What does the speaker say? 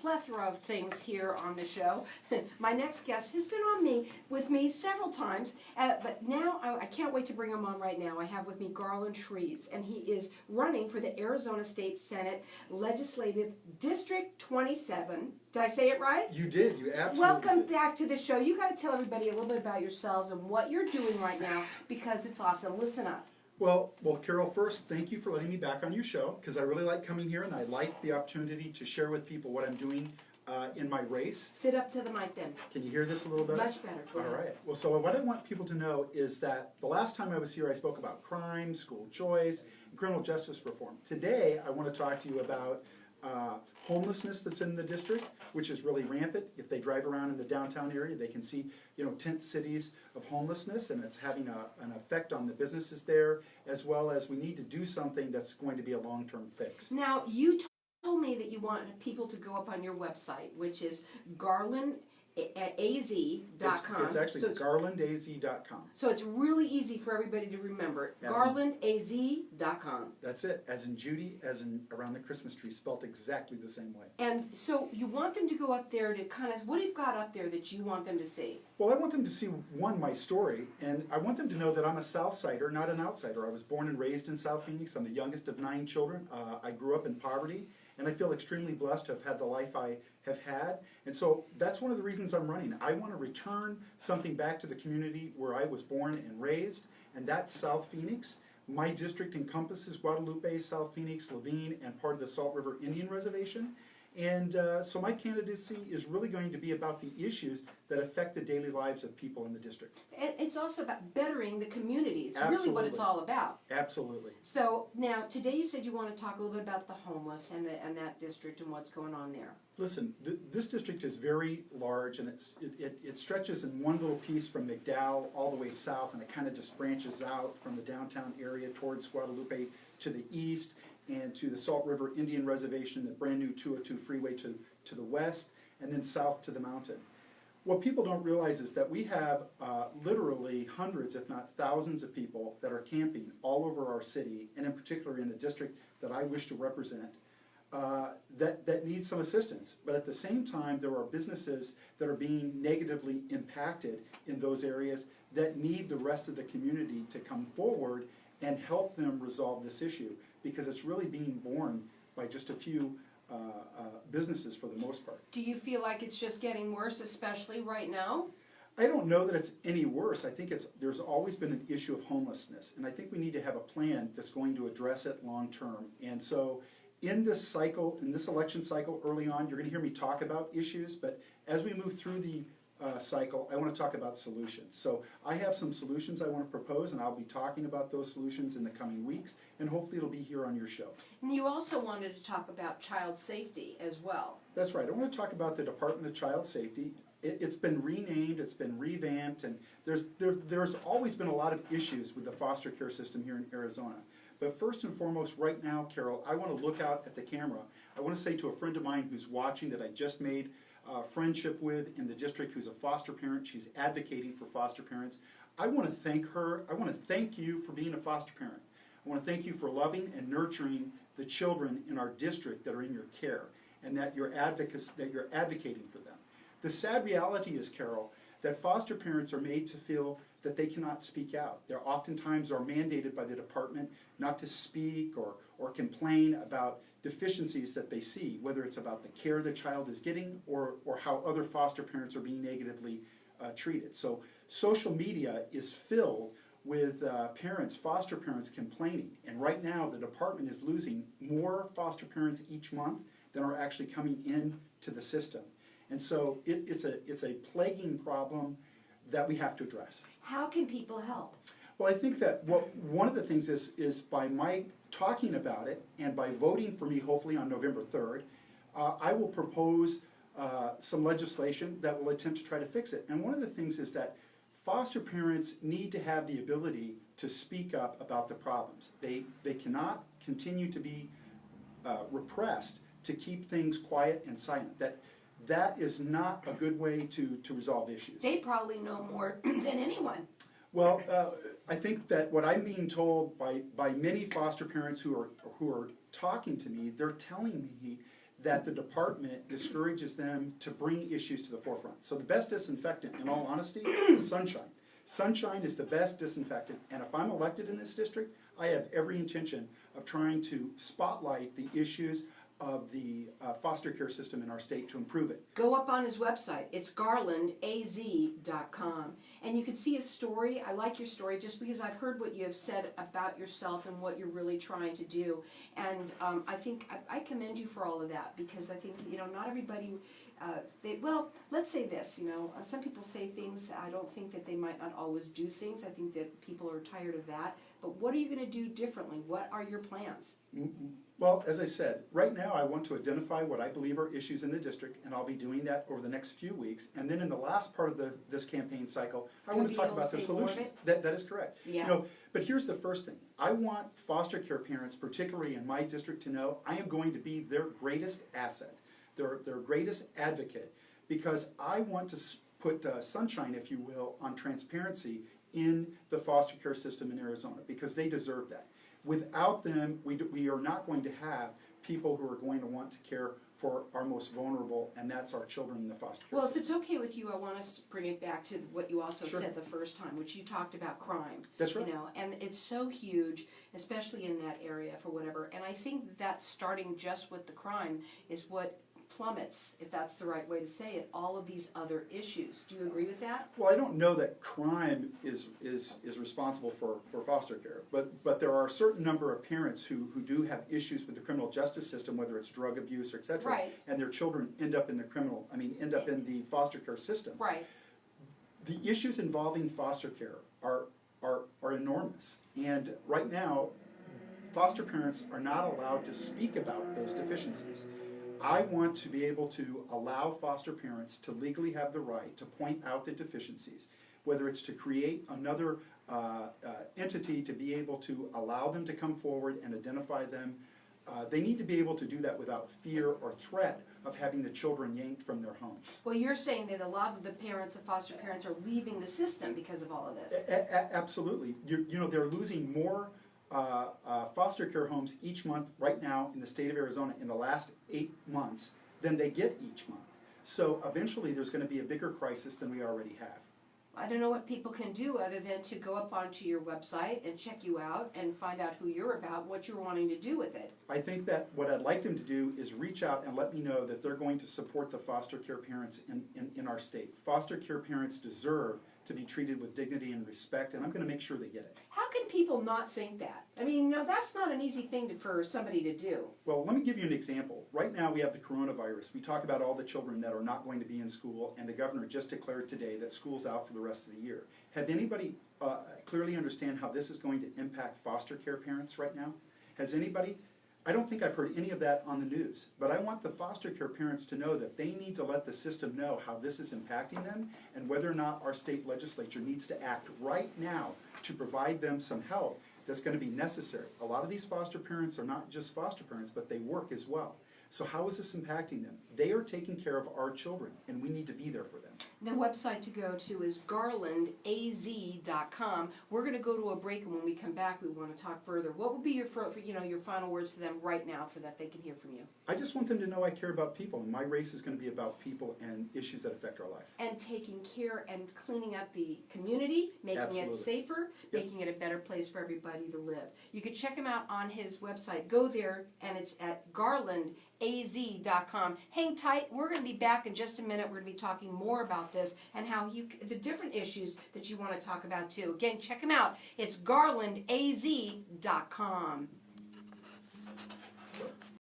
plethora of things here on the show. My next guest has been with me several times, but now I can't wait to bring him on right now. I have with me Garland Shreves, and he is running for the Arizona State Senate Legislative District 27. Did I say it right? You did. You absolutely Welcome did. back to the show. You got to tell everybody a little bit about yourselves and what you're doing right now, because it's awesome. Listen up. Well, Carol, first, thank you for letting me back on your show, because I really like coming here, and I like the opportunity to share with people what I'm doing in my race. Sit up to the mic then. Can you hear this a little better? Much better. Go ahead. All right. Well, so what I want people to know is that the last time I was here, I spoke about crime, school choice, and criminal justice reform. Today, I want to talk to you about homelessness that's in the district, which is really rampant. If they drive around in the downtown area, they can see, tent cities of homelessness, and it's having an effect on the businesses there, as well as we need to do something that's going to be a long-term fix. Now, you told me that you want people to go up on your website, which is garlandaz.com. It's actually garlandaz.com. So it's really easy for everybody to remember. Garlandaz.com. That's it. As in Judy, as in around the Christmas tree, spelt exactly the same way. And so you want them to go up there to kind of, what have you got up there that you want them to see? Well, I want them to see, one, my story, and I want them to know that I'm a Southsider, not an outsider. I was born and raised in South Phoenix. I'm the youngest of 9 children. I grew up in poverty, and I feel extremely blessed to have had the life I have had. And so that's one of the reasons I'm running. I want to return something back to the community where I was born and raised, and that's South Phoenix. My district encompasses Guadalupe, South Phoenix, Levine, and part of the Salt River Indian Reservation. And so my candidacy is really going to be about the issues that affect the daily lives of people in the district. And it's also about bettering the community. It's Absolutely. really what it's all about. Absolutely. So now, today you said you want to talk a little bit about the homeless and that district and what's going on there. Listen, this district is very large, and it stretches in one little piece from McDowell all the way south, and it kind of just branches out from the downtown area towards Guadalupe to the east, and to the Salt River Indian Reservation, the brand new 202 freeway to the west, and then south to the mountain. What people don't realize is that we have literally hundreds, if not thousands, of people that are camping all over our city, and in particular in the district that I wish to represent, that need some assistance. But at the same time, there are businesses that are being negatively impacted in those areas that need the rest of the community to come forward and help them resolve this issue, because it's really being borne by just a few businesses for the most part. Do you feel like it's just getting worse, especially right now? I don't know that it's any worse. I think there's always been an issue of homelessness, and I think we need to have a plan that's going to address it long term. And so in this cycle, in this election cycle early on, you're going to hear me talk about issues, but as we move through the cycle, I want to talk about solutions. So I have some solutions I want to propose, and I'll be talking about those solutions in the coming weeks, and hopefully it'll be here on your show. And you also wanted to talk about child safety as well. That's right. I want to talk about the Department of Child Safety. It's been renamed, it's been revamped, and there's always been a lot of issues with the foster care system here in Arizona. But first and foremost, right now, Carol, I want to look out at the camera. I want to say to a friend of mine who's watching that I just made friendship with in the district, who's a foster parent. She's advocating for foster parents. I want to thank her. I want to thank you for being a foster parent. I want to thank you for loving and nurturing the children in our district that are in your care, and that you're advocating for them. The sad reality is, Carol, that foster parents are made to feel that they cannot speak out. They oftentimes are mandated by the department not to speak or complain about deficiencies that they see, whether it's about the care the child is getting or how other foster parents are being negatively treated. So social media is filled with foster parents complaining. And right now the department is losing more foster parents each month than are actually coming into the system. And so it's a plaguing problem that we have to address. How can people help? Well, I think that one of the things is by my talking about it and by voting for me, hopefully on November 3rd, I will propose some legislation that will attempt to try to fix it. And one of the things is that foster parents need to have the ability to speak up about the problems. They cannot continue to be repressed to keep things quiet and silent. That is not a good way to resolve issues. They probably know more than anyone. Well, I think that what I'm being told by many foster parents who are talking to me, they're telling me that the department discourages them to bring issues to the forefront. So the best disinfectant, in all honesty, is sunshine. Sunshine is the best disinfectant, and if I'm elected in this district, I have every intention of trying to spotlight the issues of the foster care system in our state to improve it. Go up on his website. It's garlandaz.com. And you can see his story. I like your story just because I've heard what you have said about yourself and what you're really trying to do. And I think I commend you for all of that, because I think, not everybody, well, let's say this, some people say things. I don't think that they might not always do things. I think that people are tired of that. But what are you going to do differently? What are your plans? Well, as I said, right now I want to identify what I believe are issues in the district, and I'll be doing that over the next few weeks. And then in the last part of this campaign cycle, I want to talk about the solutions. That is correct. Yeah. But here's the first thing. I want foster care parents, particularly in my district, to know I am going to be their greatest asset, their greatest advocate, because I want to put sunshine, if you will, on transparency in the foster care system in Arizona, because they deserve that. Without them, we are not going to have people who are going to want to care for our most vulnerable, and that's our children in the foster care Well, if system. it's okay with you, I want us to bring it back to what you also Sure. said the first time, which you talked about crime. That's right. And it's so huge, especially in that area for whatever. And I think that starting just with the crime is what plummets, if that's the right way to say it, all of these other issues. Do you agree with that? Well, I don't know that crime is responsible for foster care, but there are a certain number of parents who do have issues with the criminal justice system, whether it's drug abuse or et cetera, Right. and their children end up in the foster care system. Right. The issues involving foster care are enormous, and right now, foster parents are not allowed to speak about those deficiencies. I want to be able to allow foster parents to legally have the right to point out the deficiencies, whether it's to create another entity to be able to allow them to come forward and identify them. They need to be able to do that without fear or threat of having the children yanked from their homes. Well, you're saying that a lot of the parents, the foster parents, are leaving the system because of all of this. Absolutely. They're losing more foster care homes each month right now in the state of Arizona in the last 8 months than they get each month. So eventually there's going to be a bigger crisis than we already have. I don't know what people can do other than to go up onto your website and check you out and find out who you're about, what you're wanting to do with it. I think that what I'd like them to do is reach out and let me know that they're going to support the foster care parents in our state. Foster care parents deserve to be treated with dignity and respect, and I'm going to make sure they get it. How can people not think that? I mean, that's not an easy thing for somebody to do. Well, let me give you an example. Right now we have the coronavirus. We talk about all the children that are not going to be in school, and the governor just declared today that school's out for the rest of the year. Have anybody clearly understand how this is going to impact foster care parents right now? Has anybody? I don't think I've heard any of that on the news, but I want the foster care parents to know that they need to let the system know how this is impacting them and whether or not our state legislature needs to act right now to provide them some help that's going to be necessary. A lot of these foster parents are not just foster parents, but they work as well. So how is this impacting them? They are taking care of our children, and we need to be there for them. The website to go to is garlandaz.com. We're going to go to a break, and when we come back, we want to talk further. What would be your final words to them right now so that they can hear from you? I just want them to know I care about people, and my race is going to be about people and issues that affect our life. And taking care and cleaning up the community, making Absolutely. it safer, Yep. making it a better place for everybody to live. You can check him out on his website. Go there, and it's at garlandaz.com. Hang tight. We're going to be back in just a minute. We're going to be talking more about this and how the different issues that you want to talk about too. Again, check him out. It's garlandaz.com.